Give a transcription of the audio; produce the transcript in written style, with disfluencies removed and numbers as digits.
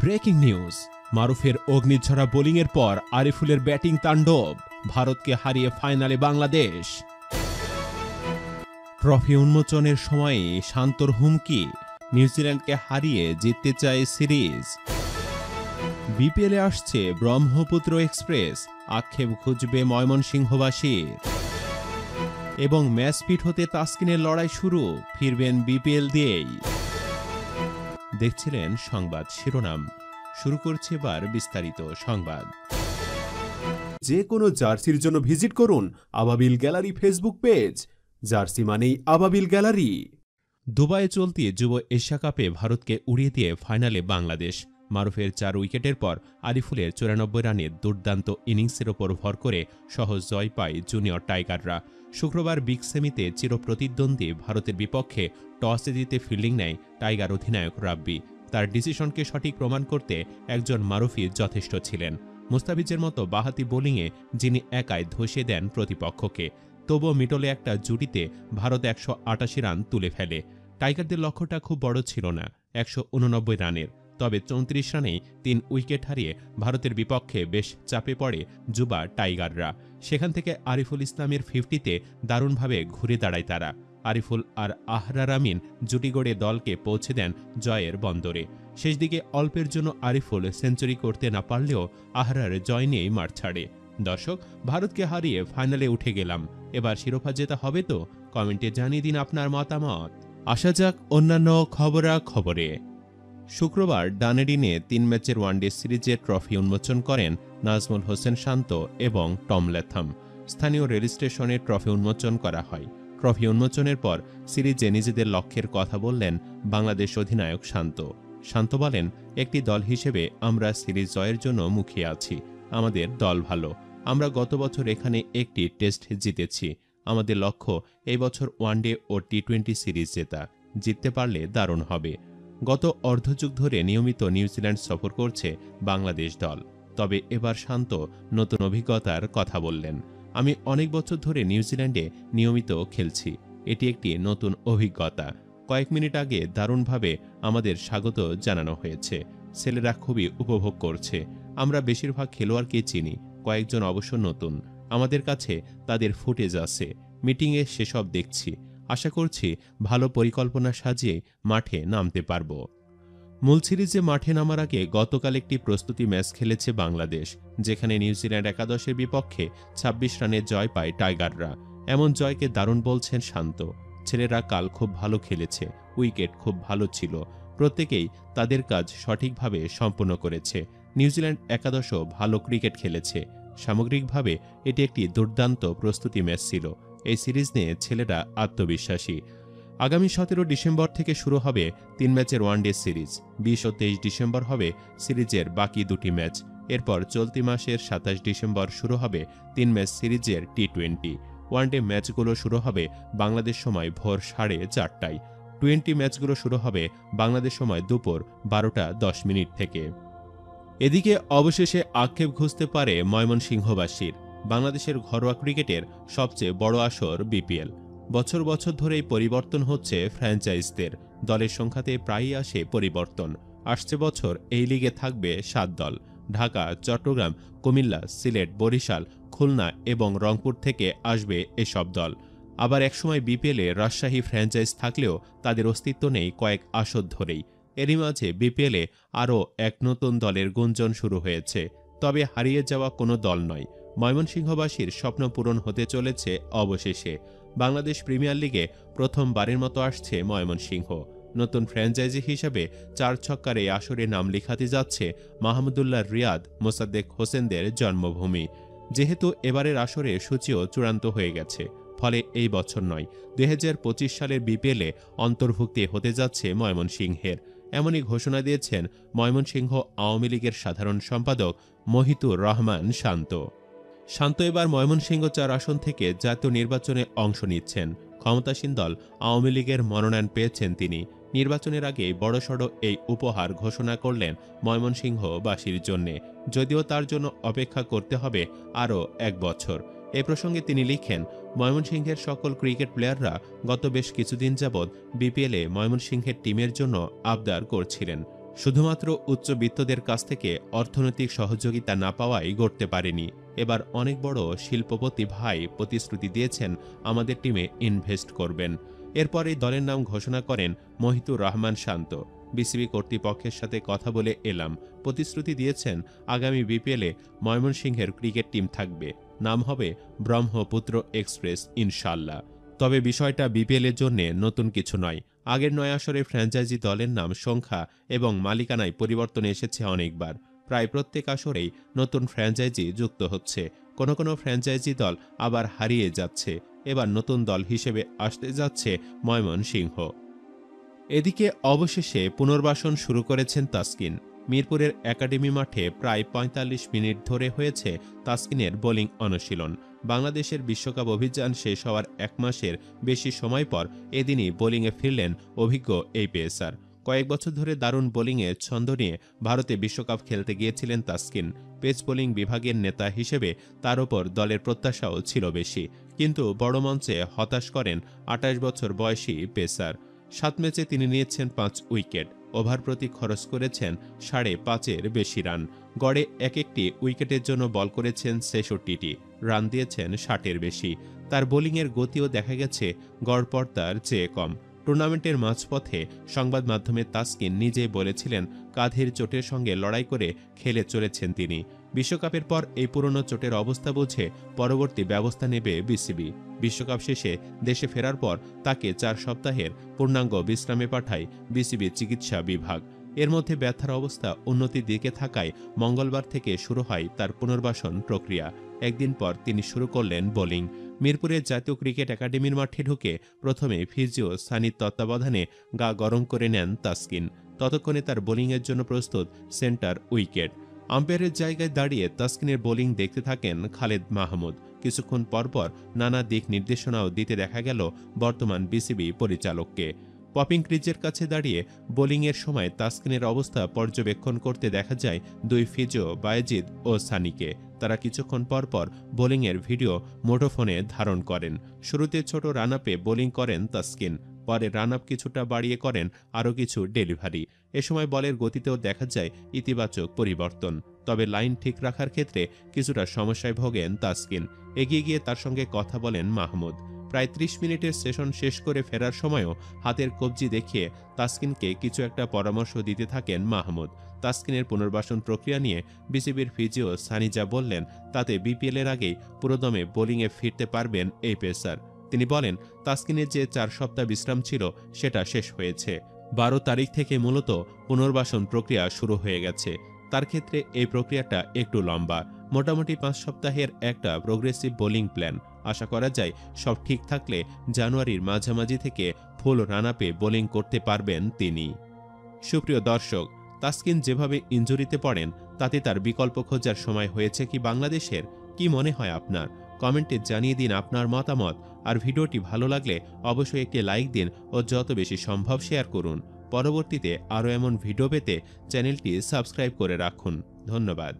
Breaking news, মারুফের অগ্নিঝরা বোলিংয়ের পর আরিফুলের batting তাণ্ডব, ভারতকে হারিয়ে ফাইনালে বাংলাদেশ। ট্রফি উন্মোচনের সময়ে শান্তর হুমকি, নিউজিল্যান্ডকে হারিয়ে জিততে চায় সিরিজ। বিপিএলে আসছে ব্রহ্মপুত্র এক্সপ্রেস, আক্ষেপ খুঁজবে ময়মনসিংহবাসীর। এবং ম্যাচ ফিট হতে তাসকিনের লড়াই শুরু, ফিরবেন বিপিএল দিয়েই। দেখছিলেন সংবাদ শিরোনাম, শুরু করছে এবার বিস্তারিত সংবাদ। যে কোনো জার্সির জন্য ভিজিট করুন আবাবিল গ্যালারি ফেসবুক পেজ। জার্সি মানেই আবাবিল গ্যালারি। দুবাইয়ে চলতি যুব এশিয়া কাপে ভারতকে উড়িয়ে দিয়ে ফাইনালে বাংলাদেশ। মারুফের 4 উইকেটের পর আরিফুলের 94 রানের দুর্দান্ত ইনিংসের ওপর ভর করে সহজ জয় পায় জুনিয়র টাইগাররা। শুক্রবার বিগ সেমিতে চিরপ্রতিদ্বন্দ্বী ভারতের বিপক্ষে টসে জিতে ফিল্ডিং নেয় টাইগার অধিনায়ক রাব্বি। তার ডিসিশনকে সঠিক প্রমাণ করতে একজন মারুফি যথেষ্ট ছিলেন। মুস্তাফিজের মতো বাঁহাতি বোলিংয়ে যিনি একাই ধসিয়ে দেন প্রতিপক্ষকে। তবুও মিডলে একটা জুটিতে ভারত 188 রান তুলে ফেলে। টাইগারদের লক্ষ্যটা খুব বড় ছিল না, 189 রানের। তবে 34 রানেই 3 উইকেট হারিয়ে ভারতের বিপক্ষে বেশ চাপে পড়ে যুবা টাইগাররা। সেখান থেকে আরিফুল ইসলামের 50-তে দারুণভাবে ঘুরে দাঁড়ায় তারা। আরিফুল আর আহরার আমিন জুটি গড়ে দলকে পৌঁছে দেন জয়ের বন্দরে। শেষ দিকে অল্পের জন্য আরিফুল সেঞ্চুরি করতে না পারলেও আহরার জয় নিয়েই মাঠ ছাড়ে। দর্শক, ভারতকে হারিয়ে ফাইনালে উঠে গেলাম, এবার শিরোপা জেতা হবে তো? কমেন্টে জানিয়ে দিন আপনার মতামত। আসা যাক অন্যান্য খবরে। শুক্রবার ডানেডিনে 3 ম্যাচের ওয়ানডে সিরিজে ট্রফি উন্মোচন করেন নাজমুল হোসেন শান্ত এবং টম ল্যাথম। স্থানীয় রেল স্টেশনে ট্রফি উন্মোচন করা হয়। ট্রফি উন্মোচনের পর সিরিজে নিজেদের লক্ষ্যের কথা বললেন বাংলাদেশ অধিনায়ক শান্ত বলেন, একটি দল হিসেবে আমরা সিরিজ জয়ের জন্য মুখিয়ে আছি। আমাদের দল ভালো। আমরা গত বছর এখানে একটি টেস্ট জিতেছি। আমাদের লক্ষ্য এই বছর ওয়ানডে ও টি-20 সিরিজ জেতা। জিততে পারলে দারুণ হবে। গত অর্ধযুগ ধরে নিয়মিত নিউজিল্যান্ড সফর করছে বাংলাদেশ দল। তবে এবার শান্ত নতুন অভিজ্ঞতার কথা বললেন। আমি অনেক বছর ধরে নিউজিল্যান্ডে নিয়মিত খেলছি। এটি একটি নতুন অভিজ্ঞতা। কয়েক মিনিট আগে দারুণভাবে আমাদের স্বাগত জানানো হয়েছে। ছেলেরা খুবই উপভোগ করছে। আমরা বেশিরভাগ খেলোয়াড়কে চিনি, কয়েকজন অবশ্য নতুন। আমাদের কাছে তাদের ফুটেজ আছে। মিটিংয়ে সেসব দেখছি। আশা করছি ভালো পরিকল্পনা সাজিয়ে মাঠে নামতে পারব। মূল সিরিজে মাঠে নামার আগে গতকাল একটি প্রস্তুতি ম্যাচ খেলেছে বাংলাদেশ, যেখানে নিউজিল্যান্ড একাদশের বিপক্ষে 26 রানের জয় পায় টাইগাররা। এমন জয়কে দারুণ বলছেন শান্ত। ছেলেরা কাল খুব ভালো খেলেছে, উইকেট খুব ভালো ছিল। প্রত্যেকেই তাদের কাজ সঠিকভাবে সম্পন্ন করেছে। নিউজিল্যান্ড একাদশও ভালো ক্রিকেট খেলেছে। সামগ্রিকভাবে এটি একটি দুর্দান্ত প্রস্তুতি ম্যাচ ছিল। এই সিরিজ নিয়ে ছেলেরা আত্মবিশ্বাসী। আগামী 17 ডিসেম্বর থেকে শুরু হবে 3 ম্যাচের ওয়ানডে সিরিজ। 20 ও 23 ডিসেম্বর হবে সিরিজের বাকি 2টি ম্যাচ। এরপর চলতি মাসের 27 ডিসেম্বর শুরু হবে 3 ম্যাচ সিরিজের টি-20। ওয়ানডে ম্যাচগুলো শুরু হবে বাংলাদেশ সময় ভোর 4:30টায়। 20 ম্যাচগুলো শুরু হবে বাংলাদেশ সময় দুপুর 12:10 থেকে। এদিকে অবশেষে আক্ষেপ ঘুচতে পারে ময়মনসিংহবাসীর। বাংলাদেশের ঘরোয়া ক্রিকেটের সবচেয়ে বড় আসর বিপিএল। বছর বছর ধরেই পরিবর্তন হচ্ছে ফ্র্যাঞ্চাইজদের। দলের সংখ্যাতে প্রায়ই আসে পরিবর্তন। আসছে বছর এই লিগে থাকবে 7 দল। ঢাকা, চট্টগ্রাম, কুমিল্লা, সিলেট, বরিশাল, খুলনা এবং রংপুর থেকে আসবে এসব দল। আবার একসময় বিপিএলে রাজশাহী ফ্র্যাঞ্চাইজ থাকলেও তাদের অস্তিত্ব নেই কয়েক আসর ধরেই। এরই মাঝে বিপিএলে আরও এক নতুন দলের গুঞ্জন শুরু হয়েছে। তবে হারিয়ে যাওয়া কোনো দল নয়। ময়মনসিংহবাসীর স্বপ্ন পূরণ হতে চলেছে অবশেষে। বাংলাদেশ প্রিমিয়ার লিগে প্রথমবারের মতো আসছে ময়মনসিংহ। নতুন ফ্র্যাঞ্চাইজি হিসেবে 4 ছক্কার এই আসরে নাম লিখাতে যাচ্ছে মাহমুদুল্লাহ রিয়াদ, মোসাদ্দেক হোসেনদের জন্মভূমি। যেহেতু এবারের আসরে সূচিও চূড়ান্ত হয়ে গেছে, ফলে এই বছর নয়, 2025 সালের বিপিএলে অন্তর্ভুক্তি হতে যাচ্ছে ময়মনসিংহের। এমনই ঘোষণা দিয়েছেন ময়মনসিংহ আওয়ামী লীগের সাধারণ সম্পাদক মহিতুর রহমান শান্ত এবার ময়মনসিংহ 4 আসন থেকে জাতীয় নির্বাচনে অংশ নিচ্ছেন। ক্ষমতাসীন দল আওয়ামী লীগের মনোনয়ন পেয়েছেন তিনি। নির্বাচনের আগে বড়সড় এই উপহার ঘোষণা করলেন ময়মনসিংহবাসীর জন্যে, যদিও তার জন্য অপেক্ষা করতে হবে আরও 1 বছর। এ প্রসঙ্গে তিনি লিখেন, ময়মনসিংহের সকল ক্রিকেট প্লেয়াররা গত বেশ কিছুদিন যাবৎ বিপিএলে ময়মনসিংহের টিমের জন্য আবদার করছিলেন। শুধুমাত্র উচ্চবিত্তদের কাছ থেকে অর্থনৈতিক সহযোগিতা না পাওয়াই গড়তে পারেনি। এবার অনেক বড় শিল্পপতি ভাই প্রতিশ্রুতি দিয়েছেন আমাদের টিমে ইনভেস্ট করবেন। এরপরেই দলের নাম ঘোষণা করেন মহিতুর রহমান শান্ত। বিসিবি কর্তৃপক্ষের সাথে কথা বলে এলাম, প্রতিশ্রুতি দিয়েছেন আগামী বিপিএলে ময়মনসিংহের ক্রিকেট টিম থাকবে, নাম হবে ব্রহ্মপুত্র এক্সপ্রেস ইনশাল্লাহ। তবে বিষয়টা বিপিএলের জন্য নতুন কিছু নয়। আগের 9 আসরে ফ্র্যাঞ্চাইজি দলের নাম, সংখ্যা এবং মালিকানায় পরিবর্তন এসেছে অনেকবার। প্রায় প্রত্যেক আসরেই নতুন ফ্র্যাঞ্চাইজি যুক্ত হচ্ছে। কোনো কোনো ফ্র্যাঞ্চাইজি দল আবার হারিয়ে যাচ্ছে। এবার নতুন দল হিসেবে আসতে যাচ্ছে ময়মনসিংহ। এদিকে অবশেষে পুনর্বাসন শুরু করেছেন তাসকিন। মিরপুরের একাডেমি মাঠে প্রায় ৪৫ মিনিট ধরে হয়েছে তাসকিনের বোলিং অনুশীলন। বাংলাদেশের বিশ্বকাপ অভিযান শেষ হওয়ার 1 মাসের বেশি সময় পর এদিনই বোলিংয়ে ফিরলেন অভিজ্ঞ এই পেসার। কয়েক বছর ধরে দারুণ বোলিংয়ে ছন্দ নিয়ে ভারতে বিশ্বকাপ খেলতে গিয়েছিলেন তাসকিন। পেস বোলিং বিভাগের নেতা হিসেবে তার ওপর দলের প্রত্যাশাও ছিল বেশি, কিন্তু বড় মঞ্চে হতাশ করেন ২৮ বছর বয়সী পেসার। 7 ম্যাচে তিনি নিয়েছেন 5 উইকেট, ওভার প্রতি খরচ করেছেন ৫.৫-এর বেশি রান। গড়ে এক একটি উইকেটের জন্য বল করেছেন ৬৬টি, রান দিয়েছেন ৬০-এর বেশি। তার বোলিংয়ের গতিও দেখা গেছে গড়পড়তার চেয়ে কম। টুর্নামেন্টের মাঝপথে সংবাদ মাধ্যমে তাসকিন নিজেই বলেছিলেন কাঁধের চোটের সঙ্গে লড়াই করে খেলে চলেছেন তিনি। বিশ্বকাপের পর এই পুরনো চোটের অবস্থা বুঝে পরবর্তী ব্যবস্থা নেবে বিসিবি। বিশ্বকাপ শেষে দেশে ফেরার পর তাকে 4 সপ্তাহের পূর্ণাঙ্গ বিশ্রামে পাঠায় বিসিবি চিকিৎসা বিভাগ। এর মধ্যে ব্যথার অবস্থা উন্নতির দিকে থাকায় মঙ্গলবার থেকে শুরু হয় তার পুনর্বাসন প্রক্রিয়া। একদিন পর তিনি শুরু করলেন বোলিং। মিরপুরের জাতীয় ক্রিকেট একাডেমির মাঠে ঢুকে প্রথমে ফিজিও সানির তত্ত্বাবধানে গা গরম করে নেন তাসকিন। ততক্ষণে তার বোলিংয়ের জন্য প্রস্তুত সেন্টার উইকেট। আম্পায়ারের জায়গায় দাঁড়িয়ে তাসকিনের বোলিং দেখতে থাকেন খালেদ মাহমুদ। কিছুক্ষণ পরপর নানা দিক নির্দেশনাও দিতে দেখা গেল বর্তমান বিসিবি পরিচালককে। পপিং ক্রিজের কাছে দাঁড়িয়ে বোলিংয়ের সময় তাসকিনের অবস্থা পর্যবেক্ষণ করতে দেখা যায় 2 ফিজিও বায়েজিদ ও সানিকে। তারা কিছুক্ষণ পরপর বোলিংয়ের ভিডিও মুঠোফোনে ধারণ করেন। শুরুতে ছোট রান আপে বোলিং করেন তাসকিন, পরে রান আপ কিছুটা বাড়িয়ে করেন আরও কিছু ডেলিভারি। এ সময় বলের গতিতেও দেখা যায় ইতিবাচক পরিবর্তন। তবে লাইন ঠিক রাখার ক্ষেত্রে কিছুটা সমস্যায় ভোগেন তাসকিন। এগিয়ে গিয়ে তার সঙ্গে কথা বলেন মাহমুদ। প্রায় 30 মিনিটের সেশন শেষ করে ফেরার সময়ও হাতের কবজি দেখিয়ে তাসকিনকে কিছু একটা পরামর্শ দিতে থাকেন মাহমুদ। তাসকিনের পুনর্বাসন প্রক্রিয়া নিয়ে বিসিবির ফিজিও সানি যা বললেন তাতে বিপিএলের আগেই পুরোদমে বোলিংয়ে ফিরতে পারবেন এই পেসার। তিনি বলেন, তাসকিনের যে 4 সপ্তাহ বিশ্রাম ছিল সেটা শেষ হয়েছে। 12 তারিখ থেকে মূলত পুনর্বাসন প্রক্রিয়া শুরু হয়ে গেছে। তার ক্ষেত্রে এই প্রক্রিয়াটা একটু লম্বা, মোটামুটি 5 সপ্তাহের একটা প্রোগ্রেসিভ বোলিং প্ল্যান। আশা করা যায় সব ঠিক থাকলে জানুয়ারির মাঝামাঝি থেকে ফুল রান আপে বোলিং করতে পারবেন তিনি। সুপ্রিয় দর্শক, তাসকিন যেভাবে ইনজুরিতে পড়েন তাতে তার বিকল্প খোঁজার সময় হয়েছে কি বাংলাদেশের? কি মনে হয় আপনার? কমেন্টে জানিয়ে দিন আপনার মতামত। আর ভিডিওটি ভালো লাগলে অবশ্যই একটি লাইক দিন ও যত বেশি সম্ভব শেয়ার করুন। পরবর্তীতে আরও এমন ভিডিও পেতে চ্যানেলটি সাবস্ক্রাইব করে রাখুন। ধন্যবাদ।